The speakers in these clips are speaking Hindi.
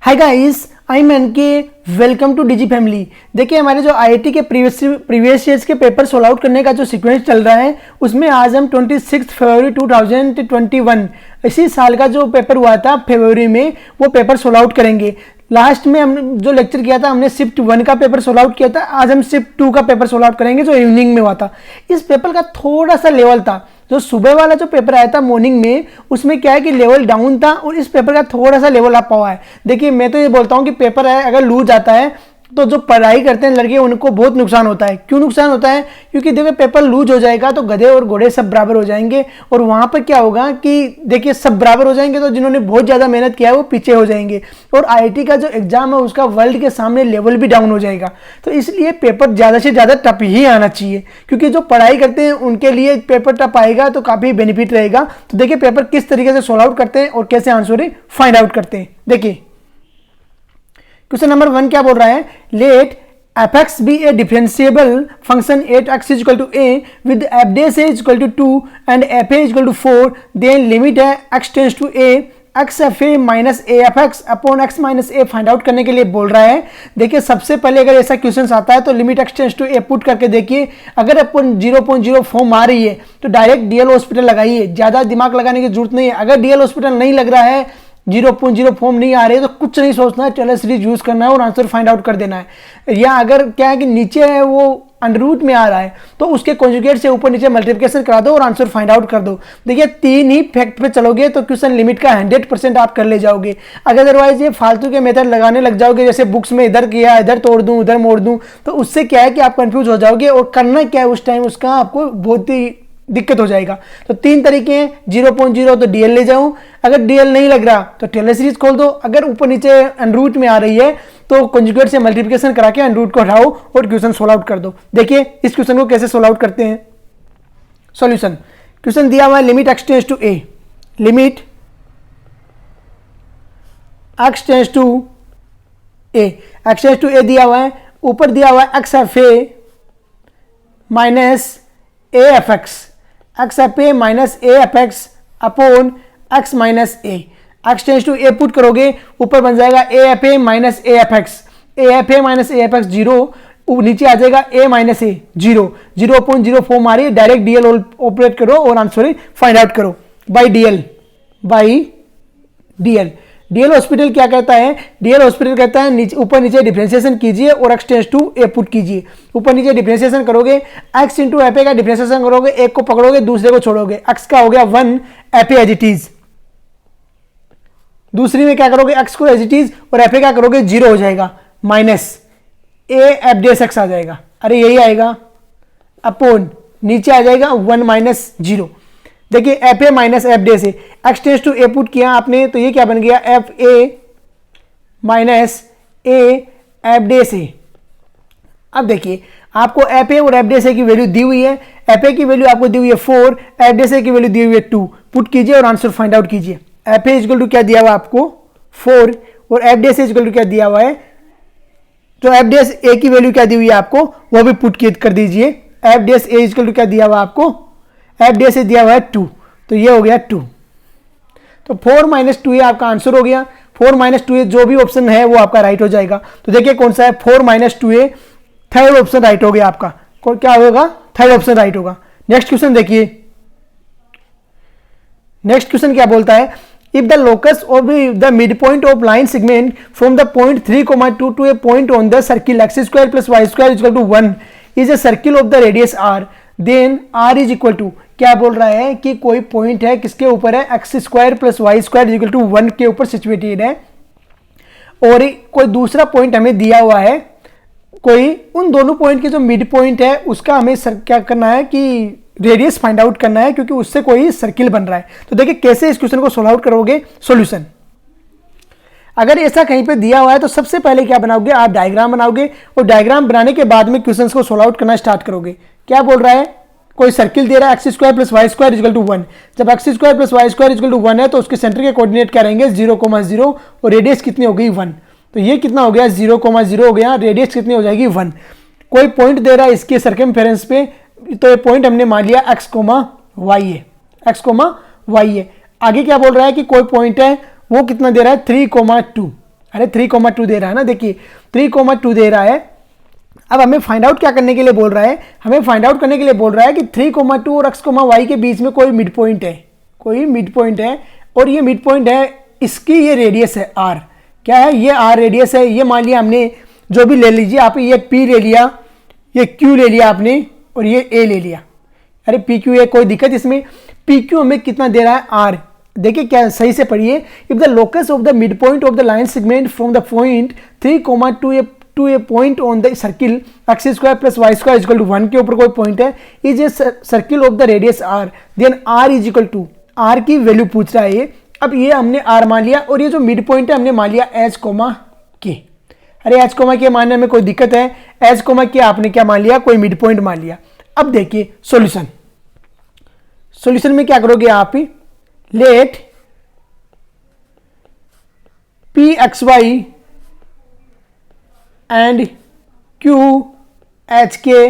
Hi guys, I am NK, welcome to Digi Family. देखिए हमारे जो आईआईटी के प्रीवियस ईयर्स के पेपर सोल्व आउट करने का जो सीक्वेंस चल रहा है उसमें आज हम 26 फरवरी 2021 इसी साल का जो पेपर हुआ था फरवरी में वो पेपर सोल्व आउट करेंगे। लास्ट में हम जो लेक्चर किया था हमने शिफ्ट 1 का पेपर सोल्व आउट किया था, आज हम शिफ्ट 2 का पेपर सोल्व आउट करेंगे जो इवनिंग में हुआ था। इस पेपर का थोड़ा सा लेवल था, जो सुबह वाला जो पेपर आया था मॉर्निंग में उसमें क्या है कि लेवल डाउन था और इस पेपर का थोड़ा सा लेवल अप हुआ है। देखिए मैं तो ये बोलता हूँ कि पेपर है अगर लूज आता है तो जो पढ़ाई करते हैं लड़के उनको बहुत नुकसान होता है। क्यों नुकसान होता है? क्योंकि देखिए पेपर लूज हो जाएगा तो गधे और घोड़े सब बराबर हो जाएंगे और वहां पर क्या होगा कि देखिए सब बराबर हो जाएंगे तो जिन्होंने बहुत ज़्यादा मेहनत किया है वो पीछे हो जाएंगे और आईआईटी का जो एग्जाम है उसका वर्ल्ड के सामने लेवल भी डाउन हो जाएगा। तो इसलिए पेपर ज़्यादा से ज़्यादा टफ ही आना चाहिए, क्योंकि जो पढ़ाई करते हैं उनके लिए पेपर टफ आएगा तो काफ़ी बेनिफिट रहेगा। तो देखिए पेपर किस तरीके से सोल्व आउट करते हैं और कैसे आंसर फाइंड आउट करते हैं। देखिए क्वेश्चन नंबर 1 क्या बोल रहा है, late fx be a differentiable function at x is equal to a with f dash a is equal to 2 and f a is equal to 4, then limit x tends to a x f a minus a f x upon x minus a find out करने के लिए बोल रहा है। देखिए सबसे पहले अगर ऐसा क्वेश्चन आता है तो limit x tends to a put करके देखिए, अगर अपन 0.0 फॉर्म आ रही है तो डायरेक्ट डीएल हॉस्पिटल लगाइए, ज़्यादा दिमाग लगाने की जरूरत नहीं है। अगर डीएल हॉस्पिटल नहीं लग रहा है, 0.0 फॉर्म नहीं आ रही है तो कुछ नहीं सोचना है, टेलर सीरीज यूज करना है और आंसर फाइंड आउट कर देना है। या अगर क्या है कि नीचे है वो अंडर रूट में आ रहा है तो उसके कॉन्जुगेट से ऊपर नीचे मल्टीप्लिकेशन करा दो और आंसर फाइंड आउट कर दो। देखिए 3 ही फैक्ट पे चलोगे तो क्वेश्चन लिमिट का 100% आप कर ले जाओगे। अगर अदरवाइज ये फालतू के मेथड लगाने लग जाओगे, जैसे बुक्स में इधर किया इधर तोड़ दूं उधर मोड़ दूं, तो उससे क्या है कि आप कंफ्यूज हो जाओगे और करना क्या है उस टाइम उसका आपको बहुत ही दिक्कत हो जाएगा। तो 3 तरीके हैं, 0.0 तो डीएल ले जाऊं, अगर डीएल नहीं लग रहा तो टेलर सीरीज खोल दो, अगर ऊपर नीचे अनरूट में आ रही है तो कंजुगेट से मल्टीप्लिकेशन करा के अनरूट को हटाओ और क्वेश्चन सोल्व आउट कर दो। देखिए इस क्वेश्चन को कैसे सोल्व आउट करते हैं। सॉल्यूशन, क्वेश्चन दिया हुआ है limit x tends to a, limit x tends to a, x tends to a दिया हुआ है, ऊपर दिया हुआ है x f a minus a f x, x f a minus a f x upon x minus a, x tends to a put करोगे ऊपर बन जाएगा a f a minus a f x, a f a minus a f x 0, नीचे आ जाएगा ए माइनस ए 0, 0.0 फॉर्म आ रही है, डायरेक्ट डीएल ऑपरेट करो और आंसर फाइंड आउट करो बाई डीएल। डीएल हॉस्पिटल क्या कहता है, डीएल हॉस्पिटल कहता है नीचे ऊपर नीचे डिफरेंशिएशन कीजिए और x tends to a put कीजिए। ऊपर नीचे डिफरेंशिएशन करोगे, x इंटू एफ ए का डिफरेंशिएशन करोगे, एक को पकड़ोगे दूसरे को छोड़ोगे, x का हो गया 1, f a as it is, दूसरी में क्या करोगे x को एज इट इज और एफ ए क्या करोगे 0 हो जाएगा, minus a f dash x आ जाएगा, अरे यही आएगा, अपॉन नीचे आ जाएगा 1 माइनस 0। देखिए f a minus f dash से x tends to a put किया आपने तो ये क्या बन गया, f a minus a f dash से। अब देखिए आपको एफ ए और एफ डे से की वैल्यू दी हुई है, एफ ए की वैल्यू आपको दी हुई है 4, एफ डे से की वैल्यू दी हुई है 2, पुट कीजिए और आंसर फाइंड आउट कीजिए। एफ ए इक्वल टू क्या दिया हुआ है आपको 4 और एफ डे से इक्वल टू क्या दिया हुआ है, तो एफ डे ए की वैल्यू क्या दी हुई है आपको वो भी पुट कर दीजिए। एफ डे ए इक्वल टू क्या दिया हुआ आपको, एफ डे से दिया हुआ है 2, तो ये हो गया 2, तो 4 माइनस 2 आपका आंसर हो गया। 4 माइनस 2 जो भी ऑप्शन है वो आपका राइट हो जाएगा। तो देखिए कौन सा है, 4 माइनस 2 थर्ड ऑप्शन राइट हो गया आपका, क्या होगा, थर्ड ऑप्शन राइट होगा। नेक्स्ट क्वेश्चन देखिए, नेक्स्ट क्वेश्चन क्या बोलता है, if the locus of the mid point of line segment from the point 3,2 to a point on the circle x square plus y square equal to 1 is a circle of the radius r, then r is equal to, क्या बोल रहा है कि कोई पॉइंट है किसके ऊपर है, x square plus y square equal to 1 के ऊपर सिचुएटेड है और कोई दूसरा पॉइंट हमें दिया हुआ है, कोई उन दोनों पॉइंट के जो मिड पॉइंट है उसका हमें क्या करना है कि रेडियस फाइंड आउट करना है, क्योंकि उससे कोई सर्किल बन रहा है। तो देखिए कैसे इस क्वेश्चन को सोल्व आउट करोगे। सॉल्यूशन, अगर ऐसा कहीं पे दिया हुआ है तो सबसे पहले क्या बनाओगे, आप डायग्राम बनाओगे और डायग्राम बनाने के बाद में क्वेश्चंस को सोल्व आउट करना स्टार्ट करोगे। क्या बोल रहा है, कोई सर्किल दे रहा है x square plus y square equal to 1, जब x square plus y square equal to 1 है तो उसके सेंटर के कोऑर्डिनेट क्या रहेंगे 0,0 और रेडियस कितनी हो गई 1, तो ये कितना हो गया 0,0 हो गया, रेडियस कितनी हो जाएगी 1। कोई पॉइंट दे रहा है इसके सर्कमफेरेंस पे, तो ये पॉइंट हमने मान लिया x, y है, x, y है। आगे क्या बोल रहा है कि कोई पॉइंट है वो कितना दे रहा है 3,2, अरे 3,2 दे रहा है ना, देखिए 3,2 दे रहा है। अब हमें फाइंड आउट क्या करने के लिए बोल रहा है, हमें फाइंड आउट करने के लिए बोल रहा है कि 3,2 और x, y के बीच में कोई मिड पॉइंट है, कोई मिड पॉइंट है, और ये मिड पॉइंट है, इसकी ये रेडियस है r। क्या है, ये r रेडियस है। ये मान लिया हमने, जो भी ले लीजिए आप, ये p ले लिया, ये q ले लिया आपने, और ये a ले लिया। अरे पी क्यू ए, कोई दिक्कत इसमें? पी क्यू हमें कितना दे रहा है, आर। देखिए क्या, सही से पढ़िए। If the locus of the mid point of the line segment from the point 3, to a point on the circle x square plus y square equal to 1 के ऊपर कोई पॉइंट है, is a circle of the radius r, then r is equal to, r की वैल्यू पूछ रहा है ये। अब ये हमने आर मान लिया, और ये जो मिड पॉइंट है हमने मान लिया एच कोमा के। अरे एच कोमा के मानने में कोई दिक्कत है? एच कोमा के आपने क्या मान लिया, कोई मिड पॉइंट मान लिया। अब देखिए सॉल्यूशन, सॉल्यूशन में क्या करोगे आप, let p x y and q h k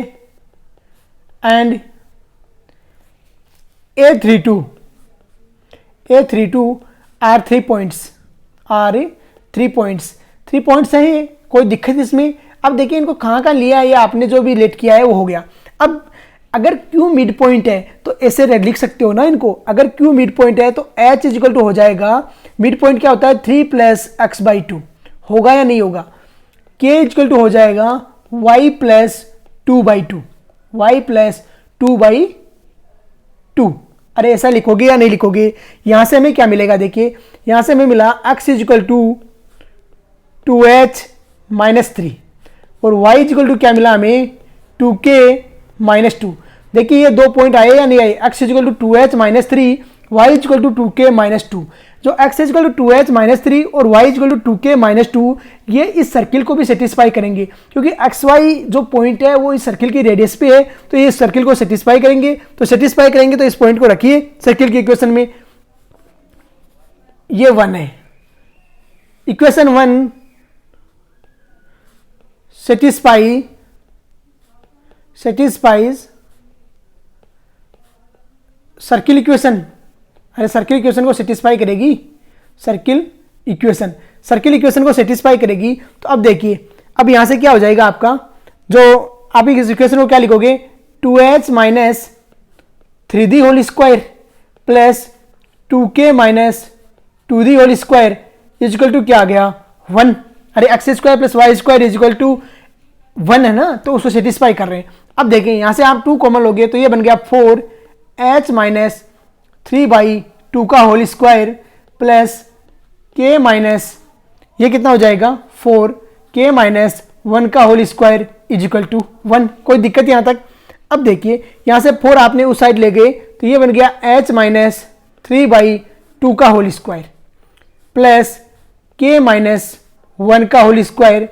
and A32 are 3 points, are 3 points, 3 points हैं, कोई दिक्कत इसमें? अब देखिए इनको कहाँ का लिया है, आपने जो भी लेट किया है वो हो गया। अब अगर Q मिड पॉइंट है तो ऐसे लिख सकते हो ना इनको, अगर Q मिड पॉइंट है तो H इजिकल टू हो जाएगा, मिड पॉइंट क्या होता है 3 प्लस x/2, होगा या नहीं होगा? K इजिकल टू हो जाएगा y प्लस 2/2, y प्लस 2/2। अरे ऐसा लिखोगे या नहीं लिखोगे? यहां से हमें क्या मिलेगा, देखिए यहां से हमें मिला x equal to 2h minus 3, और y इजिकल टू क्या मिला हमें 2k माइनस 2। देखिए ये दो पॉइंट आए या नहीं आए, x equal to 2h minus 3, y equal to 2k minus 2। जो x equal to 2h minus 3 और y equal to 2k minus 2, ये इस सर्किल को भी सेटिस्फाई करेंगे, क्योंकि एक्स वाई जो पॉइंट है वो इस सर्किल की रेडियस पे है, तो ये इस सर्किल को सेटिस्फाई करेंगे। तो सेटिस्फाई करेंगे तो इस पॉइंट को रखिए सर्किल की इक्वेशन में, ये 1 है। Equation 1 satisfies circle equation. अरे सर्किल इक्वेशन को सेटिस्फाई करेगी, सर्किल इक्वेशन को सेटिस्फाई करेगी। तो अब देखिए, अब यहां से क्या हो जाएगा आपका, जो आप इस इक्वेशन को क्या लिखोगे, 2h minus 3d whole square plus 2k minus 2d whole square equal to क्या आ गया 1। अरे x square plus y square equal to 1 है ना, तो उसको सेटिस्फाई कर रहे हैं। अब देखिए यहां से आप 2 कॉमन लोगे तो ये बन गया 4h माइनस 3/2 का whole square plus k minus, ये कितना हो जाएगा 4k माइनस 1 का होल स्क्वायर इजिकल टू 1। कोई दिक्कत यहां तक? अब देखिए यहां से 4 आपने उस साइड ले गए तो ये बन गया h माइनस 3/2 का whole square plus k minus 1 का होल स्क्वायर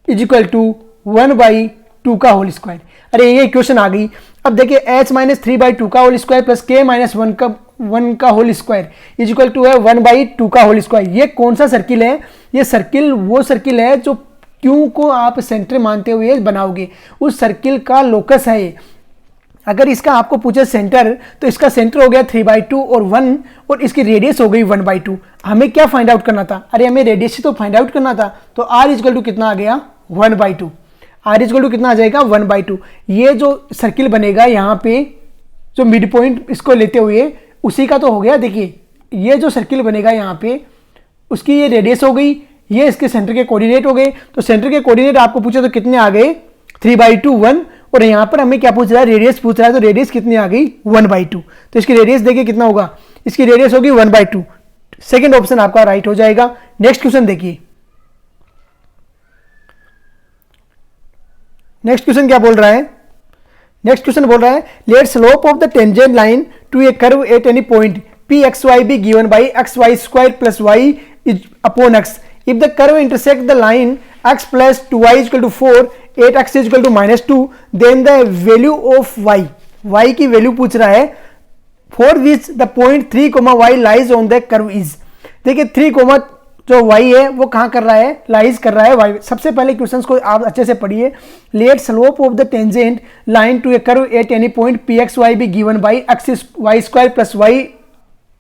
इजिकल टू 1/2 का होल स्क्वायर। अरे ये इक्वेशन आ गई। अब देखिए h माइनस 3/2 का whole square plus k minus 1 का होल स्क्वायर इजिकल टू है 1/2 का होल स्क्वायर। ये कौन सा सर्किल है? ये सर्किल वो सर्किल है जो Q को आप सेंटर मानते हुए बनाओगे, उस सर्किल का लोकस है ये। अगर इसका आपको पूछे सेंटर, तो इसका सेंटर हो गया 3/2 और 1, और इसकी रेडियस हो गई 1/2। हमें क्या फाइंड आउट करना था? अरे हमें रेडियस ही तो फाइंड आउट करना था। तो r इजिकल टू कितना आ गया 1/2। r इजिकल टू कितना आ जाएगा 1/2। ये जो सर्किल बनेगा यहाँ पे, जो मिड पॉइंट इसको लेते हुए, उसी का तो हो गया। देखिए ये जो सर्किल बनेगा यहाँ पे, उसकी ये रेडियस हो गई, ये इसके सेंटर के कोऑर्डिनेट हो गए। तो सेंटर के कोऑर्डिनेट आपको पूछे तो कितने आ गए 3/2 1, और यहाँ पर हमें क्या पूछ रहा है, रेडियस पूछ रहा है। तो रेडियस कितनी आ गई 1/2। तो इसकी रेडियस देखिए कितना होगा, इसकी रेडियस होगी 1/2। सेकेंड ऑप्शन आपका राइट हो जाएगा। नेक्स्ट क्वेश्चन देखिए, नेक्स्ट क्वेश्चन क्या बोल रहा है? नेक्स्ट क्वेश्चन बोल रहा है, let slope of the tangent line to a curve at any point p x y be given by x y square plus y upon x. If the curve intersect the line x plus 2y equal to 4 8x equal to -2, then the value of y की वैल्यू पूछ रहा है for which the point 3, y lies on the curve is. देखिए 3, जो y है वो कहाँ कर रहा है, लाइज कर रहा है y। सबसे पहले क्वेश्चंस को आप अच्छे से पढ़िए। Let slope of the tangent line to a curve at any point p x y be given by x y square plus y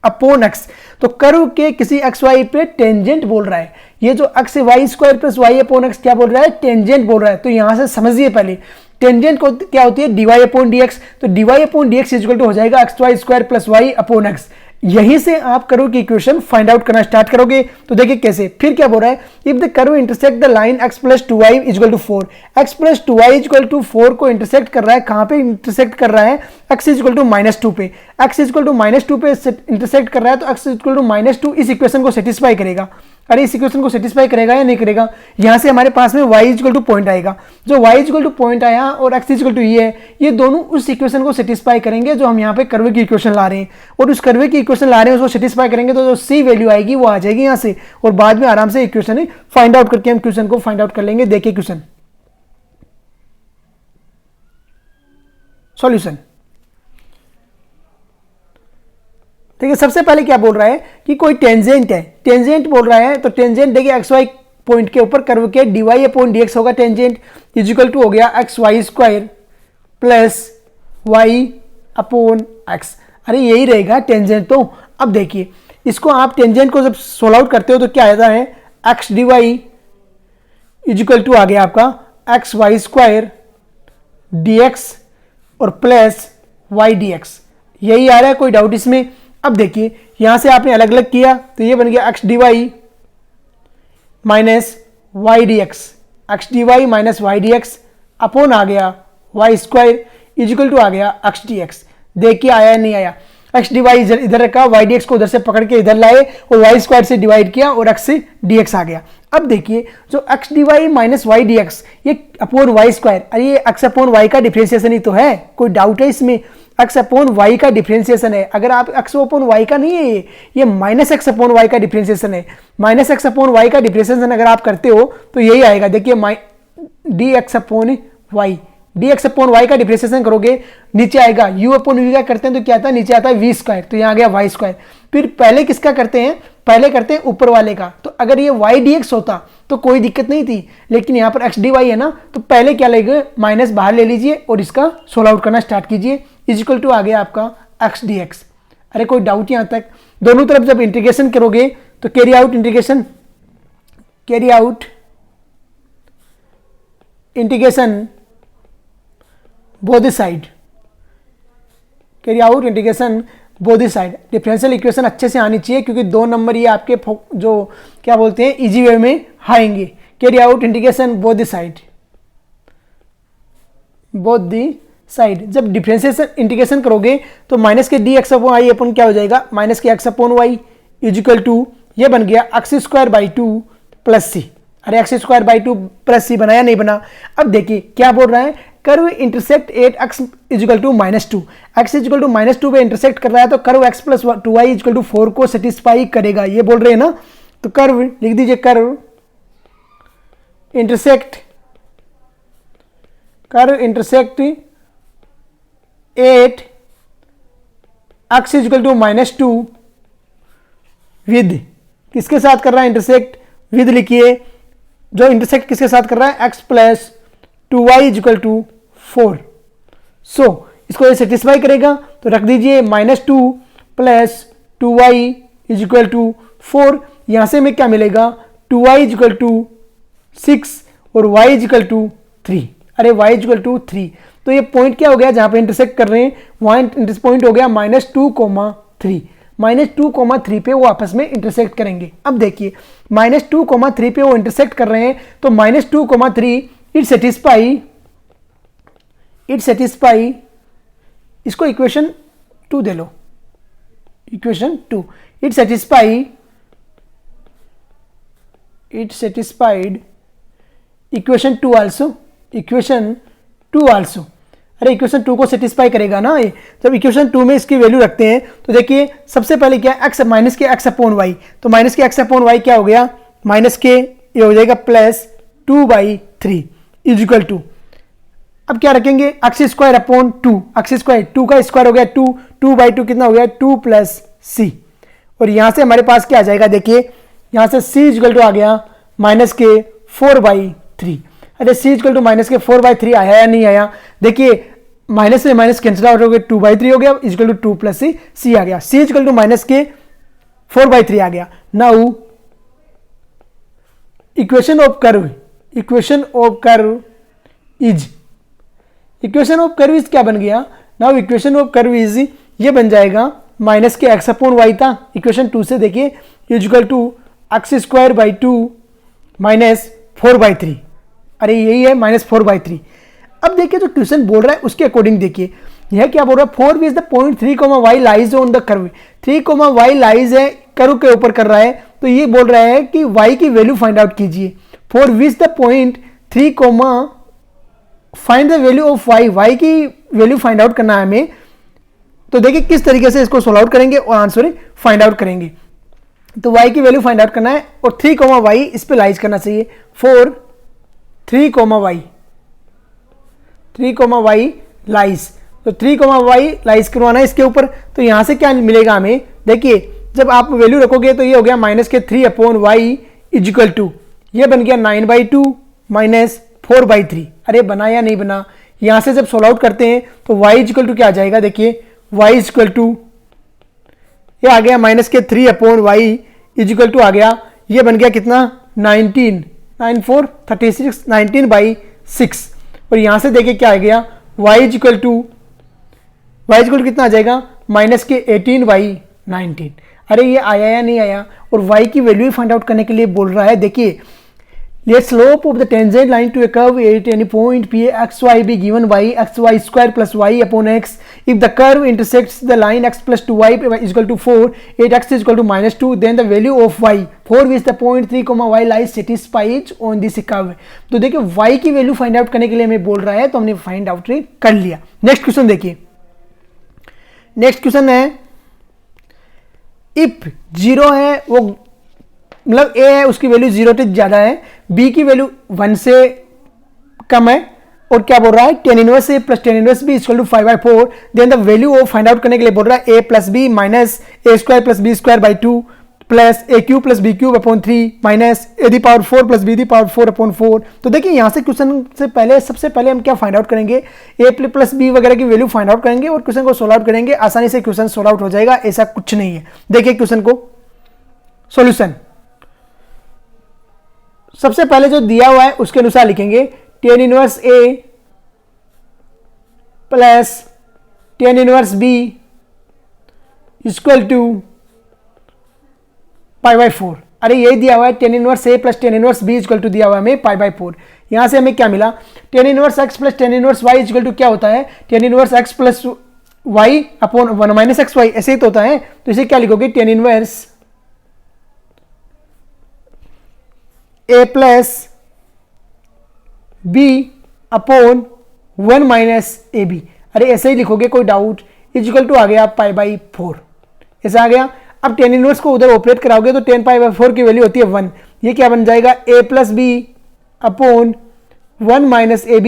upon x. तो कर्व के किसी एक्स वाई पे टेंजेंट बोल रहा है, ये जो x y square plus y upon x क्या बोल रहा है, टेंजेंट बोल रहा है। तो यहां से समझिए पहले टेंजेंट को क्या होती है, डीवाई अपॉन डी एक्स। तो d y upon d x equal to हो जाएगा x y square plus y upon x. यहीं से आप कर्व की इक्वेशन फाइंड आउट करना स्टार्ट करोगे। तो देखिए कैसे, फिर क्या बोल रहा है, if the curve intersect the line x plus two y equal to 4, x plus two y equal to 4 को इंटरसेक्ट कर रहा है, कहां पे इंटरसेक्ट कर रहा है, x इक्वल टू -2 पे, x इक्वल टू -2 पे इंटरसेक्ट कर रहा है, तो x इक्वल टू -2 इस इक्वेशन को सेटिस्फाई करेगा। अरे इस इक्वेशन को सेटिस्फाई करेगा या नहीं करेगा, यहां से हमारे पास में y इक्वल टू पॉइंट आएगा, जो y इक्वल टू पॉइंट आया और x इक्वल टू ये है, ये दोनों उस इक्वेशन को सेटिस्फाई करेंगे जो हम यहाँ पे कर्व की इक्वेशन ला रहे हैं। और उस कर्व की इक्वेशन ला रहे हैं उसको सेटिस्फाई करेंगे तो जो c वैल्यू आएगी वो आ जाएगी यहाँ से, और बाद में आराम से इक्वेशन फाइंड आउट करके हम क्वेश्चन को फाइंड आउट कर लेंगे। देखिए क्वेश्चन सॉल्यूशन। देखिए सबसे पहले क्या बोल रहा है कि कोई टेंजेंट है, टेंजेंट बोल रहा है। तो टेंजेंट देखिए एक्स वाई पॉइंट के ऊपर कर्व के d y upon d x होगा टेंजेंट, इजिकल टू हो गया x y square plus y upon x. अरे यही रहेगा टेंजेंट। तो अब देखिए इसको आप टेंजेंट को जब सोल्व आउट करते हो तो क्या आता है, x d y equal to आ गया आपका x y square d x और प्लस वाई डी एक्स। यही आ रहा है, कोई डाउट इसमें। अब देखिए यहां से आपने अलग अलग किया तो ये बन गया x d y minus y d x, x d y minus y d x upon आ गया वाई स्क्वायर इजिकल टू आ गया एक्स डी एक्स। देखिए आया नहीं आया, एक्स डी वाई इधर रखा, वाई डी एक्स को उधर से पकड़ के इधर लाए और वाई स्क्वायर से डिवाइड किया और एक्स से डी एक्स आ गया। अब देखिए जो x d y minus y d x ये अपॉन वाई स्क्वायर, अरे ये एक्स अपॉन वाई का डिफरेंशिएशन ही तो है, कोई डाउट है इसमें, एक्स अपॉन वाई का डिफरेंशिएशन है। अगर आप एक्स अपॉन वाई का नहीं है, ये माइनस एक्स अपॉन वाई का डिफरेंशिएशन है। माइनस एक्स अपॉन वाई का डिफरेंशिएशन अगर आप करते हो तो यही आएगा। देखिए d x upon y, d x upon y का डिफरेंशिएशन करोगे नीचे आएगा यू अपॉन वी का करते हैं तो क्या आता है, नीचे आता है वी स्क्वायर, तो यहाँ आ गया वाई स्क्वायर। फिर पहले किसका करते हैं, पहले करते हैं ऊपर वाले का। तो अगर ये वाई डी एक्स होता तो कोई दिक्कत नहीं थी, लेकिन यहाँ पर एक्स डी वाई है ना, तो पहले क्या लेंगे, माइनस बाहर ले लीजिए और इसका सोल्व आउट करना स्टार्ट कीजिए। इजिकल टू आ गया आपका एक्स डी एक्स। अरे कोई डाउट यहाँ तक, दोनों तरफ जब इंटीग्रेशन करोगे तो carry out integration, carry out integration both side, carry out integration both side. Differential equation अच्छे से आनी चाहिए क्योंकि 2 नंबर ये आपके जो क्या बोलते हैं इजी वे में आएंगे। Carry out integration both side, both the side. जब डिफरेंशिएशन इंटीग्रेशन करोगे तो माइनस के d x upon I upon क्या हो जाएगा, माइनस के x upon y equal to ये बन गया x square by 2 plus c. अरे x square by 2 plus c बनाया नहीं बना। अब देखिए क्या बोल रहा है, curve intersect at x equal to -2, x equal to -2 पे इंटरसेक्ट कर रहा है तो curve x plus 2y equal to 4 को सेटिस्फाई करेगा, ये बोल रहे हैं ना। तो कर्व लिख दीजिए, curve intersect at x equal to -2 with, किसके साथ कर रहा है इंटरसेक्ट, विद लिखिए, जो इंटरसेक्ट किसके साथ कर रहा है, x plus 2y equal to 4। So इसको ये सेटिस्फाई करेगा तो रख दीजिए -2 प्लस 2y इजिकल टू 4। यहां से में क्या मिलेगा, 2y इजिकल टू 6 और y इजिकल टू 3। अरे y इजिकल टू 3, तो ये पॉइंट क्या हो गया जहां पे इंटरसेक्ट कर रहे हैं, वहां पॉइंट हो गया -2,3, -2,3 पे वो आपस में इंटरसेक्ट करेंगे। अब देखिए -2,3 पे वो इंटरसेक्ट कर रहे हैं तो -2,3 इट सेटिस्फाई, इसको equation 2 they low, equation 2, it satisfied equation 2 also, equation 2 also. अरे इक्वेशन 2 को सेटिस्फाई करेगा ना ये। जब इक्वेशन 2 में इसकी वैल्यू रखते हैं तो देखिए सबसे पहले क्या, एक्स माइनस के एक्स अपॉन वाई, तो माइनस के एक्स अपॉन वाई क्या हो गया, माइनस के ये हो जाएगा प्लस 2/3 इजिकल टू, अब क्या रखेंगे, x square upon 2, x square 2 का स्क्वायर हो गया 2, 2/2 कितना हो गया 2 प्लस सी, और यहां से हमारे पास क्या आ जाएगा, देखिए यहां से c इजिकल टू आ गया माइनस के 4/3। अरे c इजिकल टू माइनस के 4/3 आया या नहीं आया, देखिए माइनस से माइनस कैंसिल आउट हो गया, 2/3 हो गया, इजकल टू 2 प्लस सी आ गया, सी इजकल टू माइनस के 4/3 आ गया। Now equation of curve is क्या बन गया? Now equation of curve is ये बन जाएगा माइनस के एक्स अपॉन वाई था इक्वेशन 2 से, देखिए इजकल टू x² 2 माइनस 4/3, अरे यही है -4/3। अब देखिए जो क्वेश्चन बोल रहा है उसके अकॉर्डिंग देखिए यह क्या बोल रहा है, 4 is the point 3, y lies on the curve, 3, y lies है कर्व के ऊपर कर रहा है, तो ये बोल रहा है कि y की वैल्यू फाइंड आउट कीजिए। 4 which the point 3, find the value of y की वैल्यू फाइंड आउट करना है हमें। तो देखिए किस तरीके से इसको सोल्व आउट करेंगे और आंसर फाइंड आउट करेंगे। तो y की वैल्यू फाइंड आउट करना है और 3, y इस पे लाइज करना चाहिए। 4 3, y लाइज, तो 3, y लाइज करवाना है इसके ऊपर। तो यहां से क्या मिलेगा हमें, देखिए जब आप वैल्यू रखोगे तो ये हो गया -3 अपॉन y इजिकल टू, ये बन गया 9/2 माइनस 4/3। अरे बना या नहीं बना? यहां से जब सोल्व आउट करते हैं तो y इजिकल टू क्या आ जाएगा, देखिए y इजिकल टू ये आ गया -3 अपॉन y इजिकल टू आ गया, ये बन गया कितना 19, 9 4 36, 19/6। और यहां से देखिए क्या आ गया y इजिकल टू कितना आ जाएगा -18/19। अरे ये आया या नहीं आया? और y की वैल्यू फाइंड आउट करने के लिए बोल रहा है, देखिए let slope of the tangent line to a curve at any point p x y be given by xy² plus y upon x if the curve intersects the line x plus 2y is equal to 4, 8x is equal to -2, then the value of y 4 which the point 3, y lies satisfied on this curve। तो देखिए y की वैल्यू फाइंड आउट करने के लिए हमें बोल रहा है, तो हमने फाइंड आउट कर लिया। नेक्स्ट क्वेश्चन देखिए, नेक्स्ट क्वेश्चन है इफ 0 है, वो मतलब a है उसकी वैल्यू 0 से ज्यादा है, b की वैल्यू 1 से कम है, और क्या बोल रहा है tan inverse a plus tan inverse b equal to 5/4, then the value of find out करने के लिए बोल रहा है a plus b minus a² plus b²/2 plus a³ plus b³ upon 3 minus a⁴ plus b⁴ upon 4। तो देखिए यहां से क्वेश्चन से पहले सबसे पहले हम क्या फाइंड आउट करेंगे, a प्लस b वगैरह की वैल्यू फाइंड आउट करेंगे और क्वेश्चन को सोल्व आउट करेंगे। आसानी से क्वेश्चन सोल्व आउट हो जाएगा, ऐसा कुछ नहीं है। देखिए क्वेश्चन को सॉल्यूशन सबसे पहले जो दिया हुआ है उसके अनुसार लिखेंगे, tan inverse a plus tan inverse b equal to π/4। अरे यही दिया हुआ है tan inverse a plus tan inverse b equal to दिया हुआ है हमें π/4। यहां से हमें क्या मिला, tan inverse x plus tan inverse y equal to क्या होता है, tan inverse x plus y upon 1 minus xy, ऐसे ही तो होता है। तो इसे क्या लिखोगे, tan inverse a plus b upon 1 minus ab। अरे ऐसे ही लिखोगे, कोई डाउट, इक्वल टू आ गया π/4, ऐसा आ गया। अब tan इनवर्स को उधर ऑपरेट कराओगे तो tan π/4 की वैल्यू होती है 1, ये क्या बन जाएगा a plus b upon 1 minus ab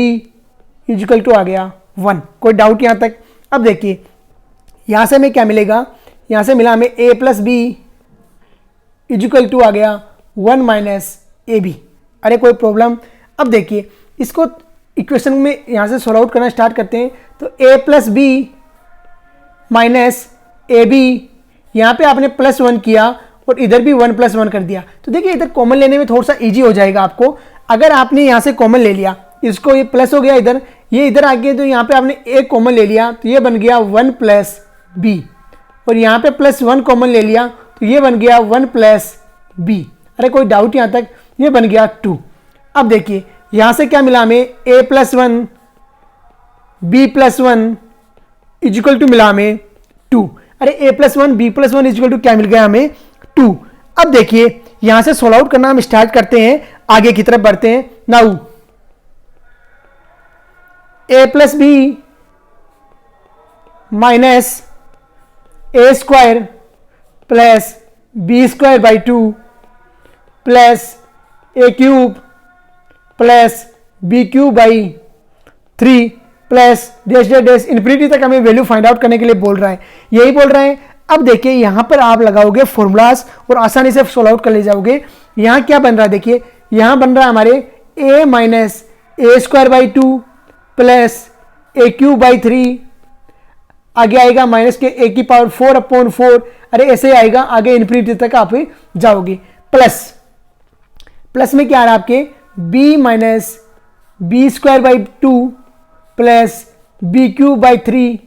equal to आ गया 1। कोई डाउट यहां तक? अब देखिए यहां से हमें क्या मिलेगा, यहां से मिला हमें a plus b equal to आ गया 1 माइनस ab। अरे कोई प्रॉब्लम? अब देखिए इसको इक्वेशन में यहां से सॉल्व आउट करना स्टार्ट करते हैं। तो a plus b minus ab, यहां पे आपने +1 किया और इधर भी 1 + 1 कर दिया। तो देखिए इधर कॉमन लेने में थोड़ा सा इजी हो जाएगा आपको। अगर आपने यहां से कॉमन ले लिया, इसको ये प्लस हो गया इधर, ये इधर आ गया, तो यहाँ पे आपने a कॉमन ले लिया तो ये बन गया 1 + b, और यहाँ पे +1 कॉमन ले लिया तो ये बन गया 1 + b। अरे कोई डाउट यहाँ तक? ये बन गया 2। अब देखिए यहां से क्या मिला हमें, a + 1 b + 1 इक्वल टू मिला हमें 2। अरे a + 1 b + 1 इक्वल टू क्या मिल गया हमें, 2। अब देखिए यहां से सोल्व आउट करना हम स्टार्ट करते हैं, आगे की तरफ बढ़ते हैं। Now a + b minus a² plus b²/2 plus a³ plus b³ plus dash infinity तक हमें वैल्यू फाइंड आउट करने के लिए बोल रहा है, यही बोल रहे हैं। अब देखिए यहां पर आप लगाओगे फॉर्मूलाज और आसानी से सोल्व आउट कर ले जाओगे। यहां क्या बन रहा है, देखिए यहां बन रहा है हमारे a minus a² 2 plus A cube by 3, आगे आएगा माइनस के ए की पावर 4/4, अरे ऐसे आएगा आगे इन्फिनिटी तक आप जाओगे। प्लस में क्या आ रहा है आपके b minus b square by 2 plus b cube by 3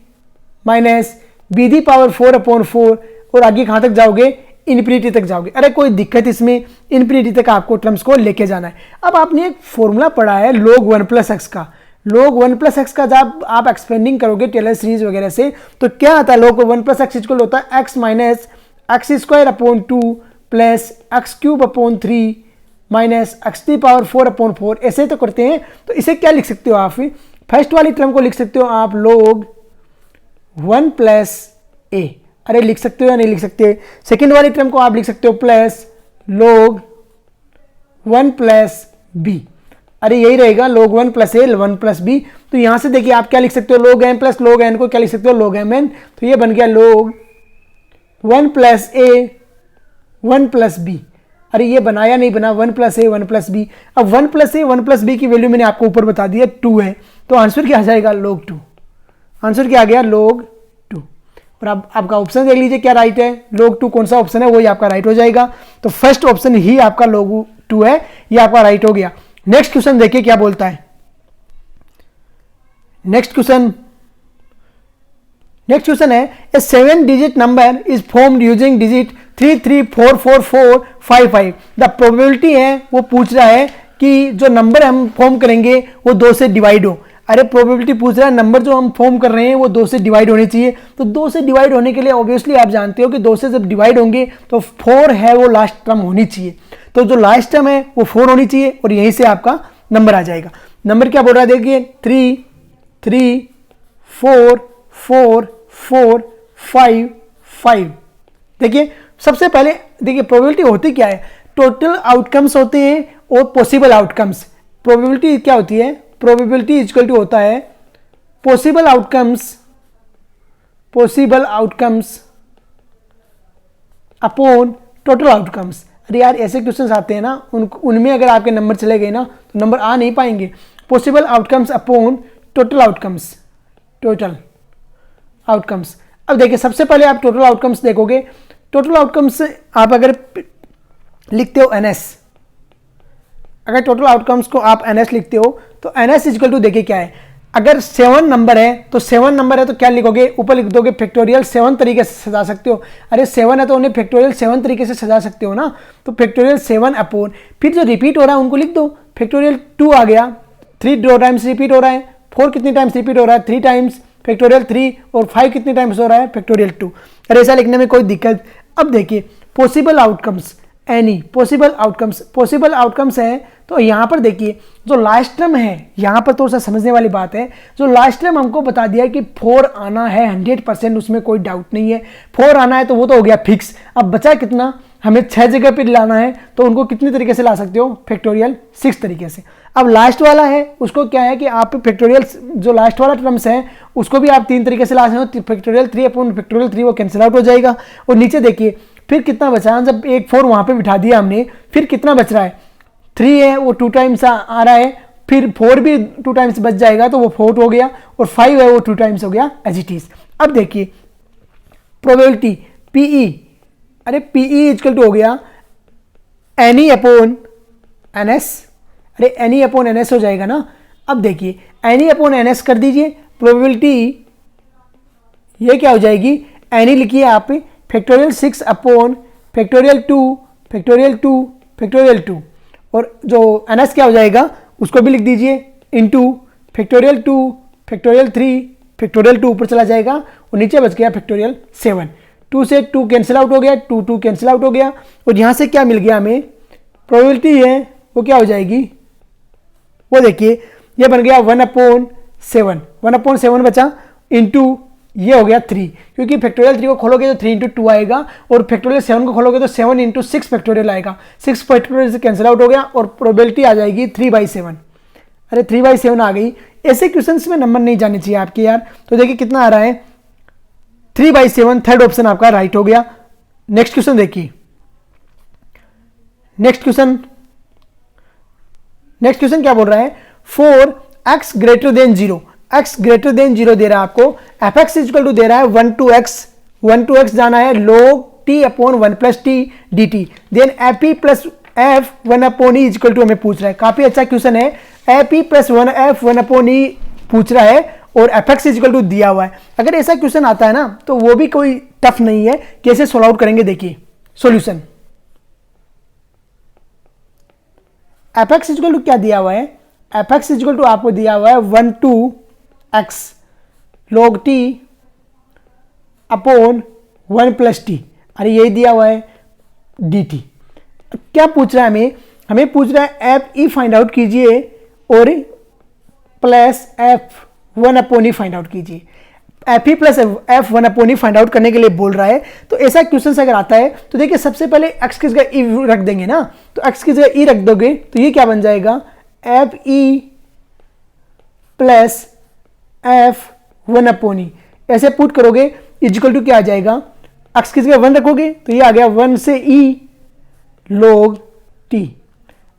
minus b the power 4/4, और आगे कहां तक जाओगे, इन्फिनिटी तक जाओगे। अरे कोई दिक्कत इसमें, इन्फिनिटी तक आपको टर्म्स को लेके जाना है। अब आपने एक फॉर्मूला पढ़ा है log 1 प्लस एक्स का, log 1 प्लस एक्स का जब आप एक्सपेंडिंग करोगे टेलर सीरीज वगैरह से, तो क्या आता है, log 1 प्लस एक्स इक्वल होता है x minus x square upon 2 plus x cube upon 3 minus x दी पावर 4/4, ऐसे तो करते हैं। तो इसे क्या लिख सकते हो आप, फर्स्ट वाली टर्म को लिख सकते हो आप log 1 प्लस ए, अरे लिख सकते हो या नहीं लिख सकते। सेकेंड वाली टर्म को आप लिख सकते हो प्लस log 1 प्लस बी, अरे यही रहेगा log 1 plus a 1 plus B. तो यहां से देखिए आप क्या लिख सकते हो, log m plus log n को क्या लिख सकते हो, log mn। तो ये बन गया log 1 plus a 1 plus B, अरे ये बनाया नहीं बना, 1 प्लस ए 1 प्लस बी। अब 1 प्लस ए 1 प्लस बी की वैल्यू मैंने आपको ऊपर बता दिया 2 है, तो आंसर क्या आ जाएगा log 2, आंसर क्या आ गया log 2। और अब आपका ऑप्शन देख लीजिए क्या राइट है, log 2 कौन सा ऑप्शन है, वही आपका राइट हो जाएगा। तो फर्स्ट ऑप्शन ही आपका log 2 है, ये आपका राइट हो गया। नेक्स्ट क्वेश्चन देखिए क्या बोलता है। नेक्स्ट क्वेश्चन है ए 7 digit number is formed using digit 3 3 4 4 4 5 5। The probability है वो पूछ रहा है कि जो नंबर हम फॉर्म करेंगे वो 2 से डिवाइड हो। अरे प्रोबेबिलिटी पूछ रहा है नंबर जो हम फॉर्म कर रहे हैं वो 2 से डिवाइड होने चाहिए। तो 2 से डिवाइड होने के लिए ऑब्वियसली आप जानते हो कि 2 से जब डिवाइड होंगे तो 4 है वो लास्ट टर्म होनी चाहिए। तो जो लास्ट टर्म है वो 4 होनी चाहिए और यहीं से आपका नंबर आ जाएगा। नंबर क्या बोल रहा है देखिए 3 3 4 4 4 5 5। देखिए सबसे पहले देखिए प्रोबेबिलिटी होती क्या है, टोटल आउटकम्स होते हैं और पॉसिबल आउटकम्स। प्रोबेबिलिटी क्या होती है, प्रोबेबिलिटी इक्वल टू होता है possible outcomes upon total outcomes. अरे यार ऐसे क्वेश्चंस आते हैं ना, उनमें अगर आपके नंबर चले गए ना तो नंबर आ नहीं पाएंगे। Possible outcomes upon total outcomes. अब देखिए सबसे पहले आप टोटल आउटकम्स देखोगे, टोटल आउटकम्स आप अगर लिखते हो NS, अगर टोटल आउटकम्स को आप NS लिखते हो तो NS इक्वल टू देखिए क्या है, अगर 7 नंबर है तो 7 नंबर है तो क्या लिखोगे, ऊपर लिख दोगे फैक्टोरियल 7 तरीके से सजा सकते हो। अरे 7 है तो उन्हें फैक्टोरियल 7 तरीके से सजा सकते हो ना, तो फैक्टोरियल 7 अपॉन फिर जो रिपीट हो रहा है उनको लिख दो। फैक्टोरियल 2 आ गया, 3 2 टाइम्स रिपीट हो रहा है, 4 कितनी टाइम्स रिपीट हो रहा है 3 टाइम्स फैक्टोरियल 3, और 5 कितनी टाइम्स हो रहा है फैक्टोरियल 2। अरे ऐसा लिखने में कोई दिक्कत। अब देखिए possible outcomes, any possible outcomes है तो यहाँ पर देखिए जो लास्ट टर्म है, यहाँ पर थोड़ा सा समझने वाली बात है, जो लास्ट टर्म हमको बता दिया है कि 4 आना है 100%, उसमें कोई डाउट नहीं है। 4 आना है तो वो तो हो गया फिक्स। अब बचा कितना, हमें 6 जगह पे लाना है तो उनको कितने तरीके से ला सकते हो, फैक्टोरियल 6 तरीके से। अब लास्ट वाला है उसको क्या है कि आप फैक्टोरियल जो लास्ट वाला टर्म्स है उसको भी आप 3 तरीके से ला सकते हो। फैक्टोरियल 3 अपॉन फैक्टोरियल 3 वो कैंसिल आउट हो जाएगा। और नीचे देखिए फिर कितना बचा, जब एक 4 वहां पे बिठा दिया हमने, फिर कितना बच रहा है 3 है वो 2 टाइम्स आ रहा है, फिर 4 भी 2 टाइम्स बच जाएगा तो वो 4 हो गया, और 5 है वो 2 टाइम्स हो गया एज इट इज। अब देखिए प्रोबेबिलिटी PE, अरे PE इक्वल टू हो गया एनी अपॉन NS, अरे एनी अपॉन NS हो जाएगा ना। अब देखिए एनी अपॉन NS कर दीजिए, प्रोबेबिलिटी ये क्या हो जाएगी, एनी लिखिए आप factorial 6 upon factorial 2 factorial 2 factorial 2, और जो NS क्या हो जाएगा उसको भी लिख दीजिए इनटू फैक्टोरियल 2 फैक्टोरियल 3 फैक्टोरियल 2 ऊपर चला जाएगा, और नीचे बच गया फैक्टोरियल 7। 2 से 2 कैंसिल आउट हो गया, 2 2 कैंसिल आउट हो गया, और यहाँ से क्या मिल गया हमें, प्रोबेबिलिटी है वो क्या हो जाएगी, वो देखिए ये बन गया 1/7 बचा, इंटू ये हो गया 3, क्योंकि फैक्टोरियल 3 को खोलोगे तो 3 × 2 आएगा, और फैक्टोरियल 7 को खोलोगे तो 7 × 6 फैक्टोरियल आएगा। 6 फैक्टोरियल से कैंसिल आउट हो गया, और प्रोबेबिलिटी आ जाएगी 3/7। अरे 3/7 आ गई। ऐसे क्वेश्चंस में नंबर नहीं जाने चाहिए आपके यार। तो देखिए कितना आ रहा है 3/7, थर्ड ऑप्शन आपका राइट हो गया। नेक्स्ट क्वेश्चन देखिए, नेक्स्ट क्वेश्चन क्या बोल रहा है, 4x > 0। x ग्रेटर देन 0 दे रहा है आपको, एफ एक्स इजकल टू दे रहा है 1 to x जाना है log t upon 1 plus t d t, then f e plus f 1 upon e equal to हमें पूछ रहा है। काफी अच्छा क्वेश्चन है, f e plus 1 f 1 upon e पूछ रहा है और एफ एक्स इजकल टू दिया हुआ है। अगर ऐसा क्वेश्चन आता है ना तो वो भी कोई टफ नहीं है, कैसे सोल्व आउट करेंगे देखिए। Solution f x equal to क्या दिया हुआ है, एफ एक्स इजकल टू आपको दिया हुआ है 1 to x log t upon 1 plus T, अरे यही दिया हुआ है डी टी। क्या पूछ रहा है हमें पूछ रहा है एफ ई फाइंड आउट कीजिए और plus f 1 upon e find out कीजिए। F e plus f 1 upon e find out करने के लिए बोल रहा है। तो ऐसा क्वेश्चन अगर आता है तो देखिए सबसे पहले एक्स की जगह ई रख देंगे ना, तो एक्स की जगह ई रख दोगे तो ये क्या बन जाएगा, f e plus f 1 upon e, ऐसे पुट करोगे इजिकल टू क्या आ जाएगा, एक्स की जगह 1 रखोगे तो ये आ गया 1 से ई log t,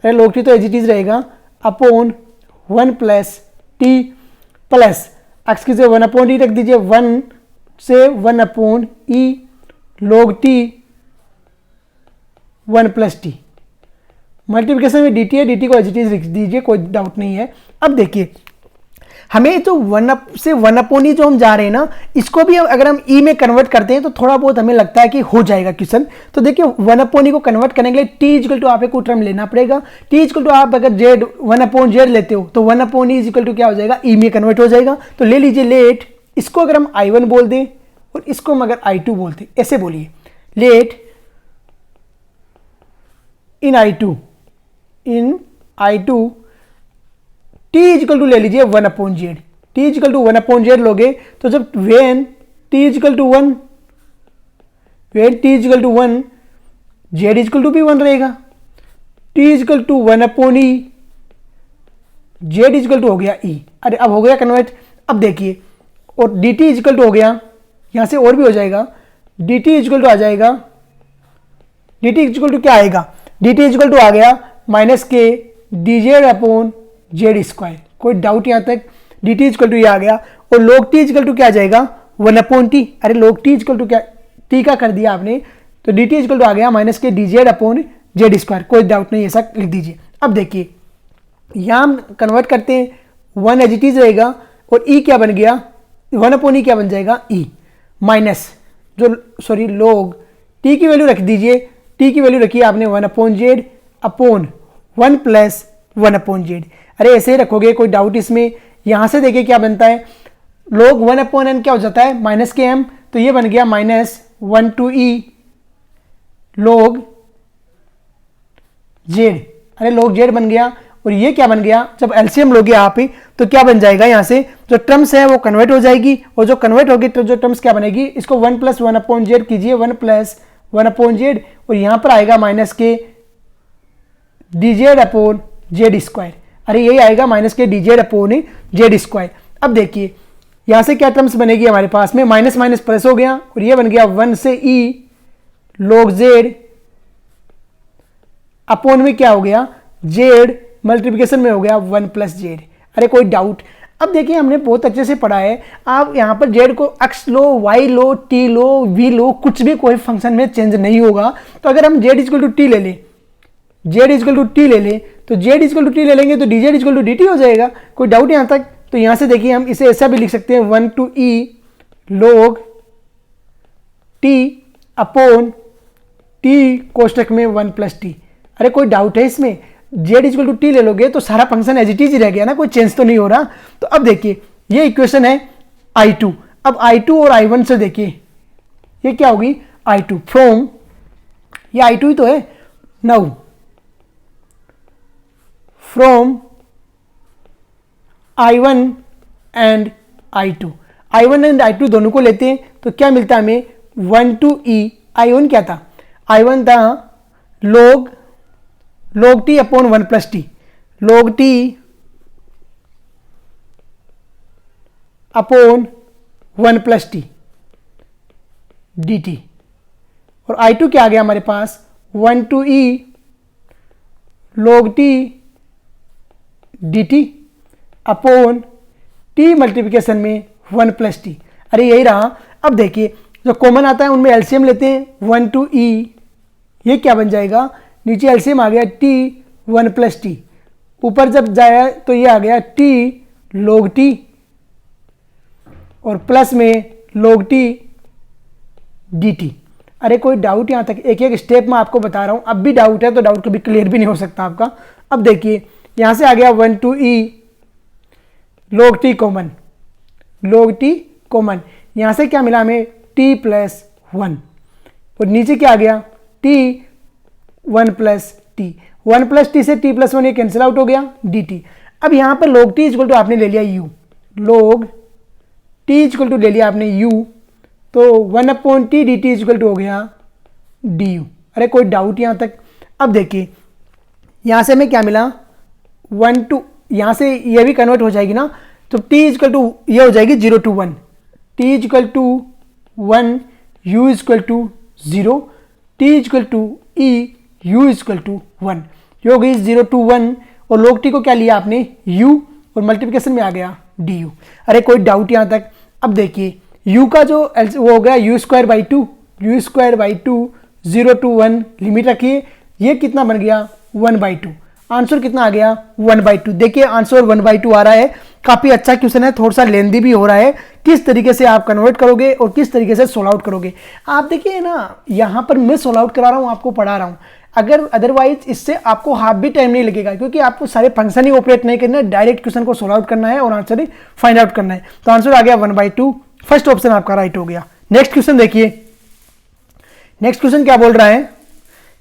अरे log t तो एज इट इज रहेगा upon 1 plus T plus x की जगह 1 अपॉन टी रख दीजिए, 1 से 1 अपॉन ई log t 1 plus T, multiplication में dt है, dt को एज इट इज लिख दीजिए, कोई डाउट नहीं है। अब देखिए हमें तो 1 से 1 अपॉन ई जो हम जा रहे हैं ना, इसको भी अगर हम ई में कन्वर्ट करते हैं तो थोड़ा बहुत हमें लगता है कि हो जाएगा क्वेश्चन। तो देखिए 1 अपॉन ई को कन्वर्ट करने के लिए टी इजिकल टू आप एक टर्म लेना पड़ेगा, टी इजिकल टू आप अगर जेड 1 अपॉन जेड लेते हो तो 1 अपॉन ई इजिकल टू क्या हो जाएगा, ई में कन्वर्ट हो जाएगा। तो ले लीजिए लेट, इसको अगर हम I1 बोल दें और इसको हम अगर I2 बोलते, ऐसे बोलिए let in I2 t equal to ले लीजिए 1 upon z, t equal to 1 upon z लोगे तो जब when t equal to 1 z equal to भी 1 रहेगा, t equal to 1 upon e z equal to हो गया ई, अरे अब हो गया कन्वर्ट। अब देखिए और डी टी इजिकल टू हो गया, यहां से और भी हो जाएगा, डी टी इजिकल टू आ जाएगा, डी टी इजिकल टू क्या आएगा, डी टी इजिकल टू आ गया माइनस के D Z upon Z square, कोई डाउट यहां तक, डी टी इजिकल टू ये आ गया और log t इजिकल टू क्या आ जाएगा 1 अपॉन टी, अरे log t इजिकल टू क्या t का कर दिया आपने, तो डी टी इजिकल टू आ गया माइनस के D Z upon Z square, कोई डाउट नहीं, ऐसा लिख दीजिए। अब देखिए यहां हम कन्वर्ट करते हैं 1 एज इट इज रहेगा और ई क्या बन गया, 1 अपॉन ई क्या बन जाएगा ई माइनस जो सॉरी log t की वैल्यू रख दीजिए, t की वैल्यू रखिए आपने 1 upon Z upon 1 plus 1 upon Z, अरे ऐसे ही रखोगे, कोई डाउट इसमें। यहां से देखिए क्या बनता है, log 1 अपॉन एन क्या हो जाता है माइनस के एम, तो ये बन गया minus 1 to e log Z, अरे log जेड बन गया। और ये क्या बन गया, जब एलसीएम लोगे आप ही तो क्या बन जाएगा, यहां से जो टर्म्स है वो कन्वर्ट हो जाएगी और जो कन्वर्ट होगी तो जो टर्म्स क्या बनेगी, इसको 1 प्लस 1 अपॉन जेड कीजिए, 1 प्लस 1 अपॉन जेड और यहां पर आएगा माइनस के D Z upon Z square, अरे यही आएगा माइनस के D Z upon Z square. अब देखिए यहां से क्या टर्म्स बनेगी हमारे पास में, माइनस माइनस प्लस हो गया और ये बन गया 1 से ई log जेड अपॉन में क्या हो गया, जेड मल्टीप्लिकेशन में हो गया 1 प्लस जेड, अरे कोई डाउट। अब देखिए हमने बहुत अच्छे से पढ़ा है, आप यहाँ पर जेड को एक्स लो, वाई लो, टी लो, वी लो, कुछ भी कोई फंक्शन में चेंज नहीं होगा। तो अगर हम जेड इजकल टू टी ले लें, जेड इजकल टू टी ले लें तो जेड इजकल टू टी ले लेंगे तो d z equal to d t हो जाएगा, कोई डाउट यहाँ तक। तो यहाँ से देखिए हम इसे ऐसा भी लिख सकते हैं 1 to e log t upon t कोष्टक में 1 प्लस टी, अरे कोई डाउट है इसमें, जेड इजकल टू टी ले लोगे तो सारा फंक्शन एज इट इज ही रह गया ना, कोई चेंज तो नहीं हो रहा। तो अब देखिए ये इक्वेशन है I2, अब I2 और I1 से देखिए ये क्या होगी, I2 फ्रॉम, ये I2 ही तो है, now from I1 and I2, I1 and I2 दोनों को लेते हैं तो क्या मिलता है हमें 1 to e, I1 क्या था, I1 था log t upon 1 plus T, log t upon 1 plus t d T, और I2 क्या आ गया हमारे पास 1 to e log t D T upon T multiplication में 1 प्लस टी। अरे यही रहा। अब देखिए जो कॉमन आता है उनमें एलसीएम लेते हैं 1 टू ई, ये क्या बन जाएगा, नीचे एलसीएम आ गया टी 1 प्लस टी, ऊपर जब जाया तो ये आ गया टी log टी और प्लस में log टी dt। अरे कोई डाउट यहाँ तक? एक एक स्टेप में आपको बता रहा हूँ, अब भी डाउट है तो डाउट कभी क्लियर भी नहीं हो सकता आपका। अब देखिए यहाँ से आ गया 1 to e log t common, log t common, यहाँ से क्या मिला हमें t प्लस 1 और नीचे क्या आ गया t 1 plus T, 1 plus T से t प्लस 1 ये कैंसिल आउट हो गया dt। अब यहाँ पर log t इक्वल टू आपने ले लिया u, log t equal to ले लिया आपने u, तो 1 upon t d t equal to हो गया डी यू। अरे कोई डाउट यहाँ तक? अब देखिए यहाँ से हमें क्या मिला 1 टू, यहाँ से ये भी कन्वर्ट हो जाएगी ना, तो t इक्वल टू ये हो जाएगी 0 to 1, t equal to 1 u equal to 0, t equal to e u equal to 1, ये हो गई 0 टू 1 और log t को क्या लिया आपने u और मल्टीप्लिकेशन में आ गया du। अरे कोई डाउट यहाँ तक? अब देखिए u का जो वो हो गया u square by 2, u square by 2 0 to 1 limit रखिए, ये कितना बन गया 1/2, आंसर कितना आ गया 1/2। देखिए आंसर 1/2 आ रहा है, काफ़ी अच्छा क्वेश्चन है, थोड़ा सा लेंदी भी हो रहा है, किस तरीके से आप कन्वर्ट करोगे और किस तरीके से सोल्व आउट करोगे। आप देखिए ना यहाँ पर मैं सोल्व आउट करा रहा हूँ, आपको पढ़ा रहा हूँ, अगर अदरवाइज इससे आपको हाफ भी टाइम नहीं लगेगा, क्योंकि आपको सारे फंक्शन ही ऑपरेट नहीं करना है, डायरेक्ट क्वेश्चन को सोल्व आउट करना है और आंसर ही फाइंड आउट करना है। तो आंसर आ गया 1/2, फर्स्ट ऑप्शन आपका राइट हो गया। नेक्स्ट क्वेश्चन देखिए, नेक्स्ट क्वेश्चन क्या बोल रहा है,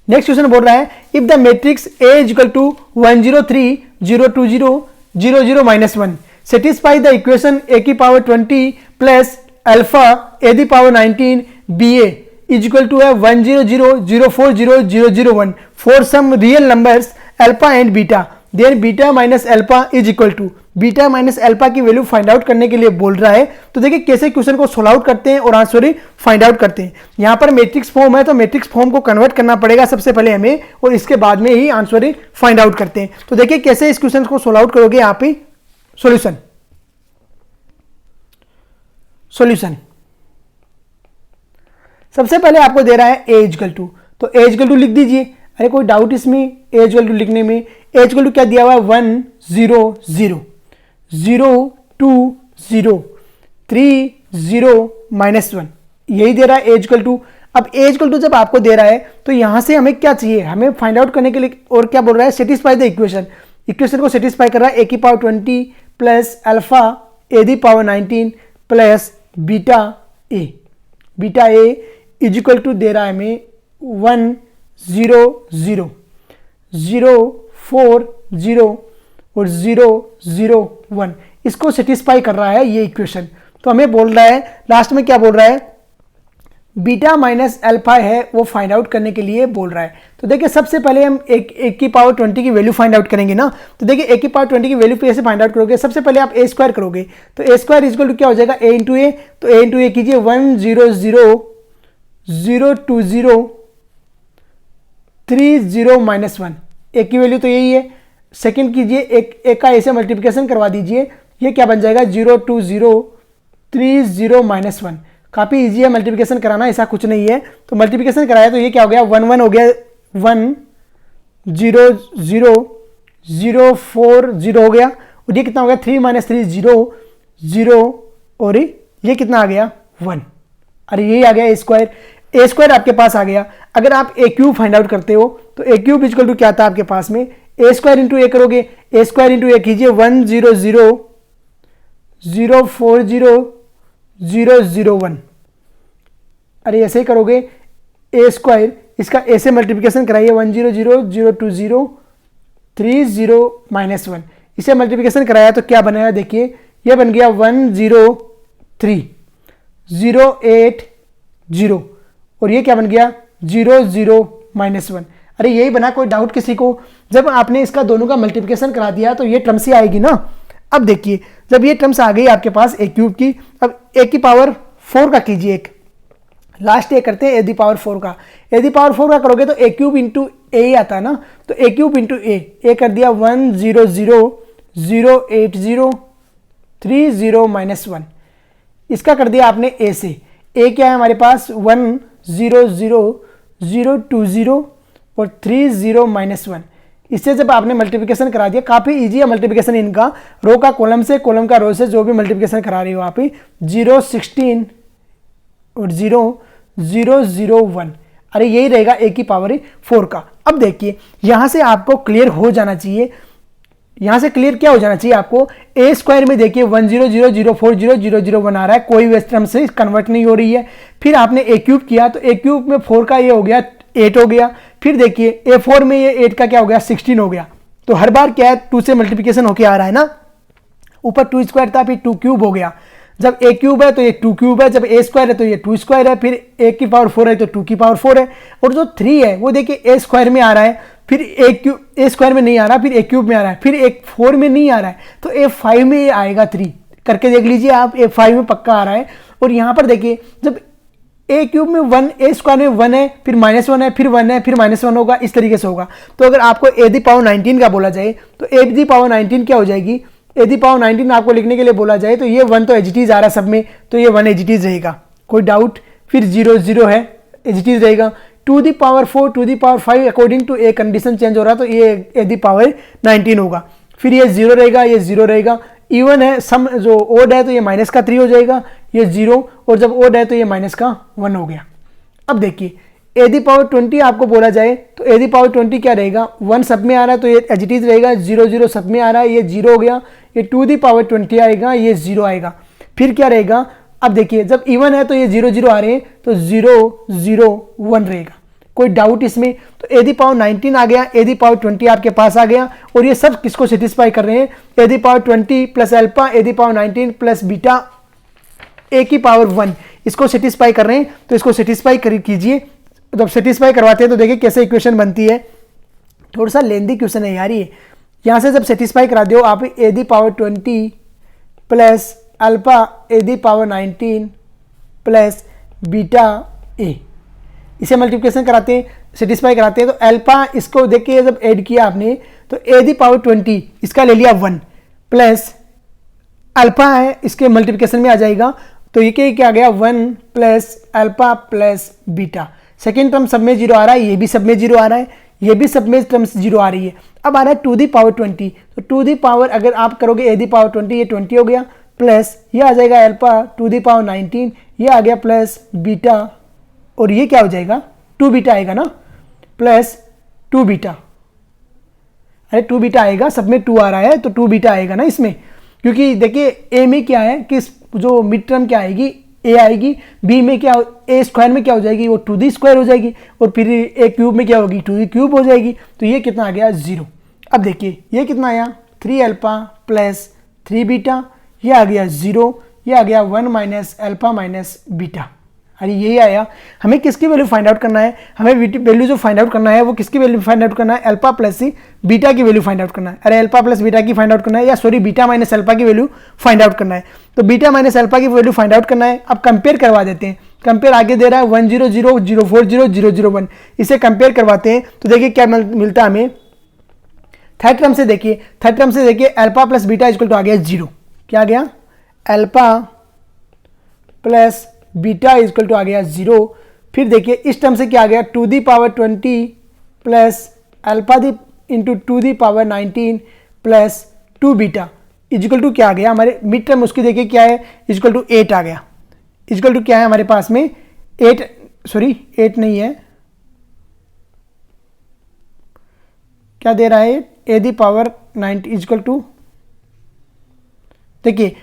नेक्स्ट क्वेश्चन बोल रहा है if the matrix A equal to 1 0 3 0 2 0 0 0 -1 satisfy the equation a की power 20 plus alpha a the power 19 ba equal to है 1 0 0 0 4 0 0 0 1 for some real numbers alpha and beta, then beta minus alpha is equal to, beta minus alpha की वैल्यू फाइंड आउट करने के लिए बोल रहा है। तो देखिए कैसे क्वेश्चन को सोल्व आउट करते हैं और आंसर फाइंड आउट करते हैं। यहाँ पर मैट्रिक्स फॉर्म है तो मैट्रिक्स फॉर्म को कन्वर्ट करना पड़ेगा सबसे पहले हमें, और इसके बाद में ही आंसर फाइंड आउट करते हैं। तो देखिए कैसे इस क्वेश्चन को सोल्व आउट करोगे आप ही। सॉल्यूशन, सॉल्यूशन सबसे पहले आपको दे रहा है a इक्वल टू, तो a इक्वल टू लिख दीजिए। अरे कोई डाउट इसमें a इक्वल टू लिखने में? a इक्वल टू क्या दिया हुआ है 1 0 0 0 2 0 3 0 -1, यही दे रहा है a इक्वल टू। अब a इक्वल टू जब आपको दे रहा है तो यहां से हमें क्या चाहिए, हमें फाइंड आउट करने के लिए, और क्या बोल रहा है सेटिस्फाई द इक्वेशन, इक्वेशन को सेटिस्फाई कर रहा है a की power 20 plus alpha a the power 19 plus beta a, beta a is equal to दे रहा है हमें 1 0 0 0 4 0 और 0 0 1, इसको सेटिस्फाई कर रहा है ये इक्वेशन। तो हमें बोल रहा है लास्ट में क्या बोल रहा है, बीटा माइनस अल्फा है वो फाइंड आउट करने के लिए बोल रहा है। तो देखिए सबसे पहले हम एक की पावर 20 की वैल्यू फाइंड आउट करेंगे ना, तो देखिए एक की पावर 20 की वैल्यू कैसे फाइंड आउट करोगे, सबसे पहले आप a स्क्वायर करोगे, तो a स्क्वायर इक्वल टू क्या हो जाएगा a इंटू ए, तो a इंटू ए कीजिए 1 0 0 0 2 0 3 0 -1, एक की वैल्यू तो यही है। सेकंड कीजिए एक का ऐसे मल्टीप्लिकेशन करवा दीजिए, ये क्या बन जाएगा 0 2 0 3 0 -1, काफ़ी इजी है मल्टीप्लिकेशन कराना, ऐसा कुछ नहीं है। तो मल्टीप्लिकेशन कराया तो ये क्या हो गया 1 1 हो गया, 1 0 0 0 4 0 हो गया, और ये कितना हो गया 3 - 3 0 0, और ये कितना आ गया 1। अरे यही आ गया ए स्क्वायर आपके पास आ गया। अगर आप ए क्यूब फाइंड आउट करते हो तो ए क्यूब इक्वल टू क्या था आपके पास में, ए स्क्वायर इंटू ए करोगे, ए स्क्वायर इंटू ए कीजिए 1 0 0 0 4 0 0 0 1। अरे ऐसे ही करोगे ए स्क्वायर, इसका ए से मल्टीप्लिकेशन कराइए 1 0 0 0 2 0 3 0 -1, इसे मल्टीप्लिकेशन कराया तो क्या बनाया देखिए, ये बन गया 1 0 3 0 8 0, और ये क्या बन गया 0 0 -1। अरे यही बना, कोई डाउट किसी को? जब आपने इसका दोनों का मल्टीप्लिकेशन करा दिया तो ये टर्म्स ही आएगी ना। अब देखिए जब ये टर्म्स आ गई आपके पास ए क्यूब की, अब ए की पावर 4 का कीजिए, एक लास्ट ए करते हैं ए दी पावर 4 का, ए दी पावर 4 का करोगे तो ए क्यूब इंटू ए ही आता है ना, तो ए क्यूब इंटू ए कर दिया 1 0 0 0 8 0 30 माइनस 1, इसका कर दिया आपने ए से। ए क्या है हमारे पास 1 0 0 0 2 0 और 30 माइनस 1। इससे जब आपने मल्टीप्लिकेशन करा दिया, काफ़ी इजी है मल्टीप्लिकेशन इनका, रो का कॉलम से, कॉलम का रो से, जो भी मल्टीप्लिकेशन करा रही हो आप, 0 16 और 0 0 0 1, अरे यही रहेगा ए की पावर 4 का। अब देखिए यहाँ से आपको क्लियर हो जाना चाहिए, यहाँ से क्लियर क्या हो जाना चाहिए आपको, ए स्क्वायर में देखिए 1 0 0 0 4 0 0 0 1 आ रहा है, कोई वेस्ट टर्म से कन्वर्ट नहीं हो रही है। फिर आपने ए क्यूब किया तो ए क्यूब में 4 का ये हो गया 8 हो गया। फिर देखिए ए 4 में ये 8 का क्या हो गया 16 हो गया। तो हर बार क्या है 2 से मल्टीप्लिकेशन होके आ रहा है ना, ऊपर 2 स्क्वायर था फिर 2 क्यूब हो गया। जब ए क्यूब है तो ये 2 क्यूब है, जब ए स्क्वायर है तो ये 2 स्क्वायर है, फिर ए की पावर 4 है तो 2 की पावर 4 है। और जो 3 है वो देखिए ए स्क्वायर में आ रहा है, फिर ए स्क्वायर में नहीं आ रहा, फिर ए क्यूब में आ रहा है, फिर ए 4 में नहीं आ रहा है, तो ए 5 में ये आएगा 3, करके देख लीजिए आप, ए 5 में पक्का आ रहा है। और यहाँ पर देखिए जब ए क्यूब में 1, ए स्क्वायर में 1 है, फिर -1 है, फिर 1 है, फिर -1 होगा, इस तरीके से होगा। तो अगर आपको ए दी पावर 19 का बोला जाए तो ए दी पावर 19 क्या हो जाएगी, ए दी पावर 19 आपको लिखने के लिए बोला जाए तो ये 1 तो एजिटीज आ रहा है सब में, तो ये 1 एजिटीज रहेगा, कोई डाउट। फिर 0 0 है, एजिटीज रहेगा। 2 the power 4 2 the power 5 according to a condition change हो रहा है तो ये ए दी पावर 19 होगा। फिर ये 0 रहेगा, ये 0 रहेगा। इवन है, सम जो ओड है तो ये माइनस का 3 हो जाएगा, ये 0, और जब ओड है तो ये माइनस का 1 हो गया। अब देखिए ए दी पावर 20 आपको बोला जाए तो ए दी पावर 20 क्या रहेगा, 1 सब में आ रहा है तो ये एजिटीज रहेगा, 0 0 सब में आ रहा है, ये 0 हो गया। ये 2 दी पावर 20 आएगा, ये 0 आएगा। फिर क्या रहेगा, अब देखिए जब इवन है तो ये 0 0 आ रहे हैं तो 0 0 1 रहेगा, कोई डाउट इसमें। तो ए दी पावर 19 आ गया, ए दी पावर 20 आपके पास आ गया। और ये सब किसको सेटिस्फाई कर रहे हैं, a the power 20 plus alpha, a the power 19 plus beta, a की पावर 1, इसको सेटिस्फाई कर रहे हैं। तो इसको सेटिस्फाई कीजिए, जब सेटिस्फाई करवाते हैं तो देखिए कैसे इक्वेशन बनती है। थोड़ा सा लेंदी क्वेश्चन है यार ये। यहाँ से जब सेटिस्फाई करा दो आप, a the power 20 plus alpha a the power 19 plus beta a, इसे मल्टीप्लिकेशन कराते हैं, सेटिस्फाई कराते हैं। तो अल्फा इसको देखिए जब ऐड किया आपने तो ए दी पावर 20 इसका ले लिया 1 प्लस अल्फा है, इसके मल्टीप्लिकेशन में आ जाएगा तो ये क्या आ गया 1 plus alpha plus beta. Second term सब में 0 आ रहा है, ये भी सब में 0 आ रहा है, ये भी सब में टर्म्स 0 आ रही है। अब आ रहा है 2 दी पावर 20, तो 2 दी पावर अगर आप करोगे ए दी पावर 20, ये 20 हो गया, प्लस ये आ जाएगा अल्फा 2 दी पावर 19, ये आ गया प्लस बीटा, और ये क्या हो जाएगा 2 बीटा आएगा ना, प्लस 2 बीटा। अरे 2 बीटा आएगा, सब में 2 आ रहा है तो 2 बीटा आएगा ना इसमें, क्योंकि देखिए ए में क्या है कि जो मिड टर्म क्या आएगी, ए आएगी, बी में क्या, ए स्क्वायर में क्या हो जाएगी, वो 2 दी स्क्वायर हो जाएगी, और फिर ए क्यूब में क्या होगी 2 दी क्यूब हो जाएगी। तो ये कितना आ गया 0। अब देखिए ये कितना आया 3 अल्फा प्लस 3 बीटा, ये आ गया 0, ये आ गया 1 माइनस अल्फा माइनस बीटा। अरे यही आया। हमें किसकी वैल्यू फाइंड आउट करना है, हमें वैल्यू जो फाइंड आउट करना है वो किसकी वैल्यू फाइंड आउट करना है, अल्फा प्लस बीटा की वैल्यू फाइंड आउट करना है। अरे अल्फा प्लस बीटा की फाइंड आउट करना है, या सॉरी बीटा माइनस अल्फा की वैल्यू फाइंड आउट करना है। तो बीटा माइनस अल्फा की वैल्यू फाइंड आउट करना है। अब कंपेयर करवा देते हैं, कंपेयर आगे दे रहा है 1 0 0 0 4 0 0 0 1, इसे कंपेयर करवाते हैं तो देखिए क्या मिलता है हमें। थर्ड टर्म से देखिए alpha plus beta equal to आ गया 0, क्या आ गया alpha plus beta equal to आ गया 0। फिर देखिए इस टर्म से क्या आ गया 2 the power 20 plus alpha the into 2 the power 19 plus 2 beta equal to क्या आ गया हमारे मिड टर्म, उसकी देखिए क्या है इक्वल टू 8 आ गया। इक्वल टू क्या है हमारे पास में 8, सॉरी 8 नहीं है, क्या दे रहा है ए दी पावर 90 इक्वल टू, देखिए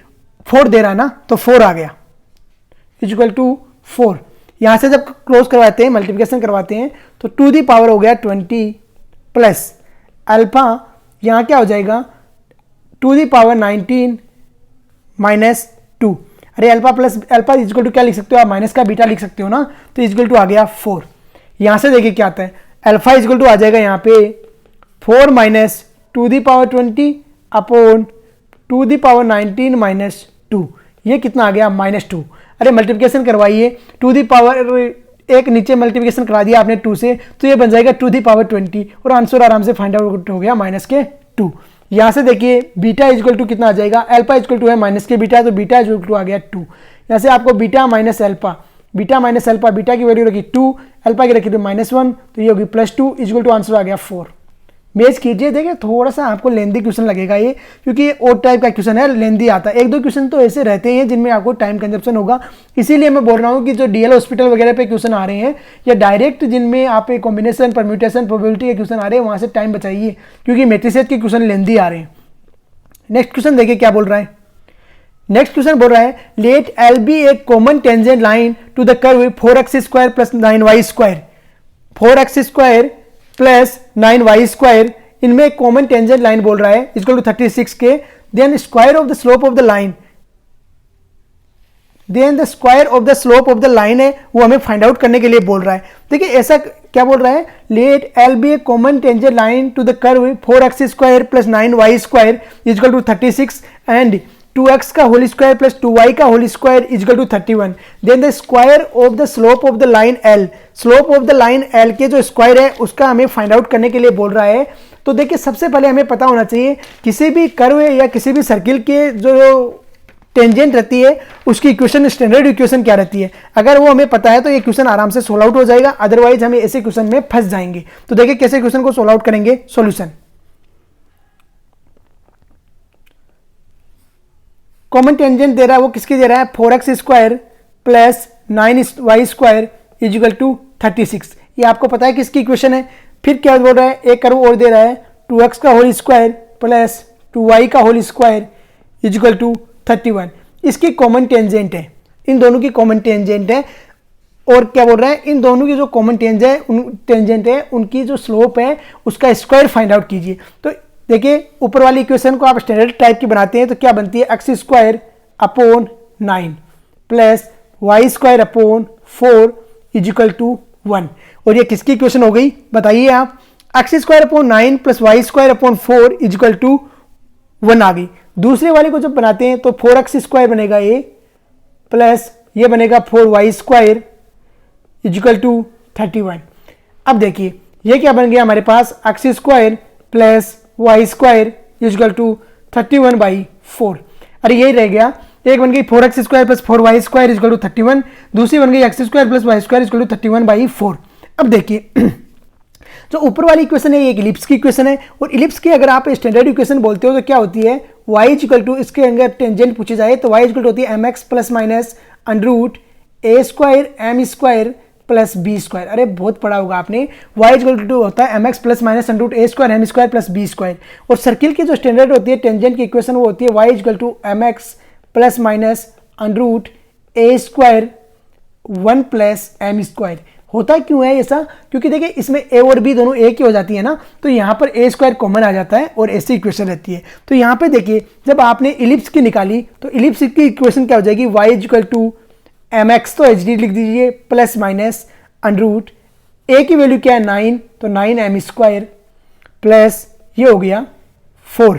4 दे रहा है ना, तो 4 आ गया इक्वल टू 4। यहाँ से जब क्लोज करवाते हैं मल्टीप्लिकेशन करवाते हैं तो 2 दी पावर हो गया 20 प्लस अल्फा, यहाँ क्या हो जाएगा 2 दी पावर 19 माइनस 2। अरे alpha plus alpha equal to क्या लिख सकते हो आप, माइनस का बीटा लिख सकते हो ना, तो इक्वल टू आ गया 4। यहाँ से देखिए क्या आता है अल्फा इक्वल टू आ जाएगा यहाँ पे 4 minus 2 the power 20 upon 2 the power 19 minus 2, ये कितना आ गया -2। अरे मल्टीप्लिकेशन करवाइए 2 दी पावर, एक नीचे मल्टीप्लिकेशन करा दिया आपने 2 से, तो ये बन जाएगा 2 दी पावर 20 और आंसर आराम से फाइंड आउट हो गया -2। यहाँ से देखिए बीटा इजक्वल टू कितना आ जाएगा, अल्फा इजक्वल टू है माइनस के बीटा, तो बीटा इजक्वल टू आ गया 2। यहाँ से आपको बीटा माइनस अल्फा, बीटा की वैल्यू रखी 2, अल्फा की रखी तो -1, तो ये होगी +2 इजक्वल टू आंसर आ गया 4। मेज कीजिए, देखिए थोड़ा सा आपको लेंदी क्वेश्चन लगेगा ये, क्योंकि ये और टाइप का क्वेश्चन है, लेंदी आता है। 1-2 क्वेश्चन तो ऐसे रहते हैं जिनमें आपको टाइम कंजप्शन होगा, इसीलिए मैं बोल रहा हूँ कि जो डीएल हॉस्पिटल वगैरह पे क्वेश्चन आ रहे हैं या डायरेक्ट जिनमें आप एक कॉम्बिनेशन परम्यूटेशन प्रोबेबिलिटी के क्वेश्चन आ रहे हैं, वहाँ से टाइम बचाइए, क्योंकि मैट्रिसेस के क्वेश्चन लेंदी आ रहे हैं। नेक्स्ट क्वेश्चन देखिए क्या बोल रहा है। नेक्स्ट क्वेश्चन बोल रहा है let L be a common tangent line to the curve 4x² + 9y², 4x² + 9y², इनमें कॉमन टेंजेंट लाइन बोल रहा है इक्वल टू 36 के, then square of the slope of the line, then the square of the slope of the line है वो हमें फाइंड आउट करने के लिए बोल रहा है। देखिए ऐसा क्या बोल रहा है, let L be a common tangent line to the curve 4x² + 9y² equal to 36 and 2x का होल स्क्वायर प्लस 2y का whole square equal to 31, then the square of the slope of the line L, slope of the line L के जो स्क्वायर है उसका हमें फाइंड आउट करने के लिए बोल रहा है। तो देखिए सबसे पहले हमें पता होना चाहिए किसी भी कर्व या किसी भी सर्किल के जो टेंजेंट रहती है उसकी इक्वेशन, स्टैंडर्ड इक्वेशन क्या रहती है। अगर वो हमें पता है तो ये क्वेश्चन आराम से सोल्व आउट हो जाएगा, अदरवाइज हमें ऐसे क्वेश्चन में फंस जाएंगे। तो देखिए कैसे क्वेश्चन को सोल्व आउट करेंगे। सॉल्यूशन, कॉमन टेंजेंट दे रहा है वो किसकी दे रहा है, 4x² + 9y² इक्वल टू 36, ये आपको पता है किसकी इक्वेशन है। फिर क्या बोल रहा है, एक कर्व और दे रहा है 2x का होल स्क्वायर प्लस 2y का होल स्क्वायर इक्वल टू 31, इसकी कॉमन टेंजेंट है, इन दोनों की कॉमन टेंजेंट है। और क्या बोल रहा है, इन दोनों की जो कॉमन टेंजेंट है उनकी जो स्लोप है उसका स्क्वायर फाइंड आउट कीजिए। तो देखिए ऊपर वाली इक्वेशन को आप स्टैंडर्ड टाइप की बनाते हैं तो क्या बनती है, x² / 9 plus y² / 4 equal to 1। और ये किसकी इक्वेशन हो गई बताइए आप, x² / 9 plus y² / 4 equal to 1 आ गई। दूसरे वाले को जब बनाते हैं तो 4x² बनेगा ये प्लस ये बनेगा 4y² इक्वल टू 31। अब देखिए ये क्या बन गया हमारे पास, x² plus y² equal to 31/4। अरे यही रह गया, एक बन गई 4x² plus 4y² equal to 31, दूसरी बन गई x² plus y² equal to 31/4। अब देखिए जो ऊपर वाली इक्वेशन है ये एक इलिप्स की इक्वेशन है, और इलिप्स की अगर आप स्टैंडर्ड इक्वेशन बोलते हो तो क्या होती है, y इक्वल टू, इसके अंदर टेंजेंट पूछी जाए तो y इक्वल टू होती है mx plus minus √a² m² plus b²। अरे बहुत पढ़ा होगा आपने, y इक्वल टू होता है mx plus minus √a² m² plus b²। और सर्किल की जो स्टैंडर्ड होती है टेंजेंट की इक्वेशन वो होती है y equal to mx plus minus √a² 1 plus m²। होता क्यों है ऐसा, क्योंकि देखिए इसमें a और b दोनों एक ही हो जाती है ना, तो यहाँ पर a² कॉमन आ जाता है और ऐसी इक्वेशन रहती है। तो यहाँ पे देखिए जब आपने इलिप्स की निकाली तो इलिप्स की इक्वेशन क्या हो जाएगी, y इक्वल टू mx तो hd लिख दीजिए प्लस माइनस √a की वैल्यू क्या है 9, तो 9m² प्लस ये हो गया 4,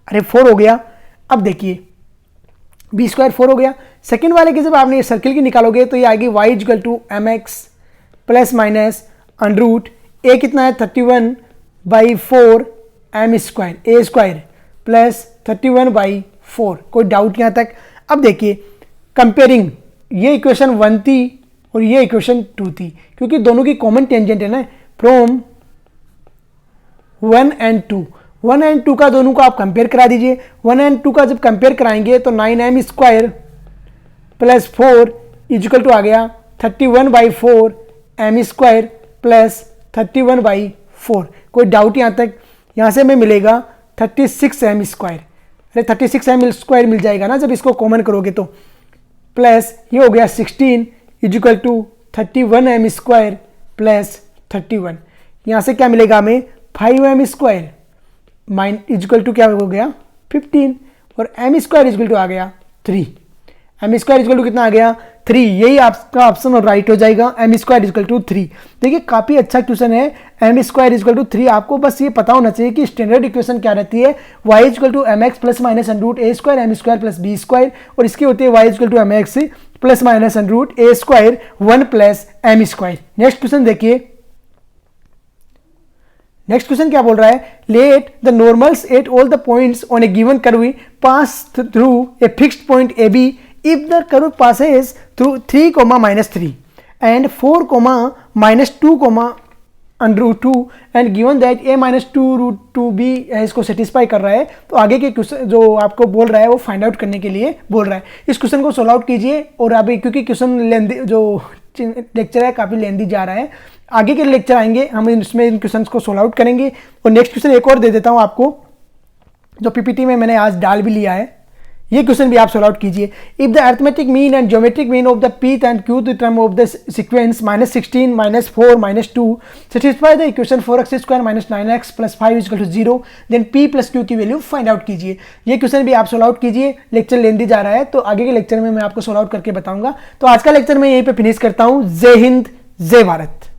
अरे 4 हो गया। अब देखिए b² 4 हो गया। सेकेंड वाले की जब आपने सर्किल की निकालोगे तो ये आएगी y equal to mx plus minus √a कितना है 31/4 m² a² प्लस 31/4। कोई डाउट यहाँ तक। अब देखिए कंपेयरिंग, ये इक्वेशन 1 थी और ये इक्वेशन 2 थी, क्योंकि दोनों की कॉमन टेंजेंट है ना, फ्रॉम 1 and 2, 1 and 2 का दोनों को आप कंपेयर करा दीजिए। 1 and 2 का जब कंपेयर कराएंगे तो 9m² प्लस 4 इक्वल टू आ गया 31/4 m² प्लस 31/4। कोई डाउट यहाँ तक, यहाँ से हमें मिलेगा 36m², अरे 36m² मिल जाएगा ना जब इसको कॉमन करोगे तो, प्लस ये हो गया 16 इक्वल टू 31m² प्लस 31। यहाँ से क्या मिलेगा हमें 5m² माइन इक्वल टू क्या हो गया 15, और m² इक्वल टू आ गया 3, m² इक्वल टू कितना आ गया 3। यही आपका ऑप्शन और राइट हो जाएगा, m² इक्वल टू 3। देखिए काफ़ी अच्छा क्वेश्चन है, m² इक्वल टू 3। आपको बस ये पता होना चाहिए कि स्टैंडर्ड इक्वेशन क्या रहती है, y equal to mx plus minus √a² m² plus b², और इसकी होती है y equal to mx plus minus √a² 1 plus m²। Next question देखिए, नेक्स्ट क्वेश्चन क्या बोल रहा है, let the normals at all the points on a given curve pass through a fixed point a b if the curve passes through 3, -3 and 4, -2, √2 and given that a -2 भी इसको सेटिस्फाई कर रहा है। तो आगे के क्वेश्चन जो आपको बोल रहा है वो फाइंड आउट करने के लिए बोल रहा है। इस क्वेश्चन को सोल्व आउट कीजिए और अभी क्योंकि क्वेश्चन लेंदी जो लेक्चर है काफ़ी लेंदी जा रहा है, आगे के लेक्चर आएंगे हम इसमें इन क्वेश्चन को सोल्व आउट करेंगे। और नेक्स्ट क्वेश्चन एक और दे देता हूँ आपको, जो पीपीटी में मैंने आज डाल भी लिया है, ये क्वेश्चन भी आप सोल्व आउट कीजिए। If the arithmetic mean and geometric mean of the pth and qth term of the sequence -16, -4, -2 satisfy the equation 4x² - 9x + 5 = 0, then p + q की वैल्यू फाइंड आउट कीजिए। ये क्वेश्चन भी आप सोल्व आउट कीजिए। लेक्चर लेंदी जा रहा है तो आगे के लेक्चर में मैं आपको सोल्व आउट करके बताऊंगा। तो आज का लेक्चर मैं यहीं पे फिनिश करता हूँ। जय हिंद, जय भारत।